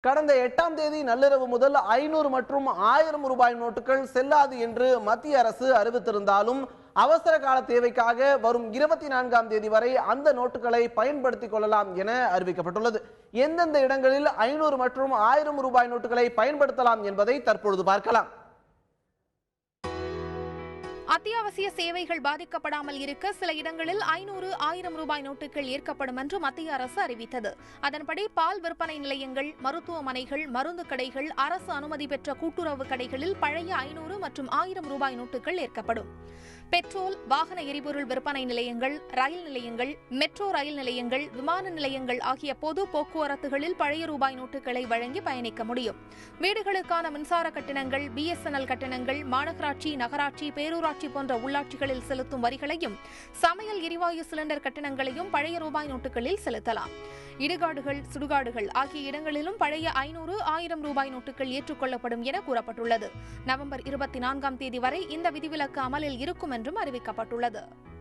கடந்த 8ஆம் தேதி நள்ளிரவு முதல் 500 மற்றும் 1000 ரூபாய் நோட்டுகள் செல்லாது என்று மத்திய அரசு அறிவித்திருந்தாலும் அவசர கால தேவைக்காக வரும் 24ஆம் தேதி வரை அந்த நோட்டுகளை பயன்படுத்திக் கொள்ளலாம் என அறிவிக்கப்பட்டுள்ளது. எந்தெந்த இடங்களில் 500 மற்றும் 1000 ரூபாய் நோட்டுகளை பயன்படுத்தலாம் என்பதை தற்பொழுது பார்க்கலாம். அத்தியாவசிய சேவைகள் பாதிக்கப்படாமல் இருக்க சில இடங்களில் 500, 1000 ரூபாய் நோட்டுகள் ஏற்கப்படும் என்று மத்திய அரசு அறிவித்தது. அதன்படி பால் விற்பனை நிலையங்கள், மருத்துவமனைகள், மருந்து கடைகள், அரசு அனுமதி பெற்ற கூட்டுறவு கடைகளில் பழைய 500 மற்றும் 1000 ரூபாய் நோட்டுகள் ஏற்கப்படும். பெட்ரோல், வாகன எரிபொருள் விற்பனை நிலையங்கள், ரயில் நிலையங்கள், மெட்ரோ ரயில் நிலையங்கள், விமான நிலையங்கள் ஆகிய பொது போக்குவரத்துகளில் பழைய ரூபாய் நோட்டுகளை வழங்கி பயணிக்க முடியும். வீடுகளுக்கான மின்சார கட்டணங்கள், BSNL கட்டணங்கள், மாநகராட்சி, நகராட்சி, பேரூராட்சி போன்ற உள்ளாட்சிகளில் செலுத்தும் வரிகளையும், சமையல் எரிவாயு சிலிண்டர் கட்டணங்களையும் பழைய ரூபாய் நோட்டுகளில் செலுத்தலாம். இடுகாடுகள், சுடுகாடுகள் ஆகிய இடங்களிலும் பழைய 500, 1000 ரூபாய் நோட்டுகள் ஏற்றுக்கொள்ளப்படும் என கூறப்பட்டுள்ளது. நவம்பர் 24ஆம் தேதி வரை இந்த விதிவிலக்கு அமலில் இருக்கும் என்றும் அறிவிக்கப்பட்டுள்ளது.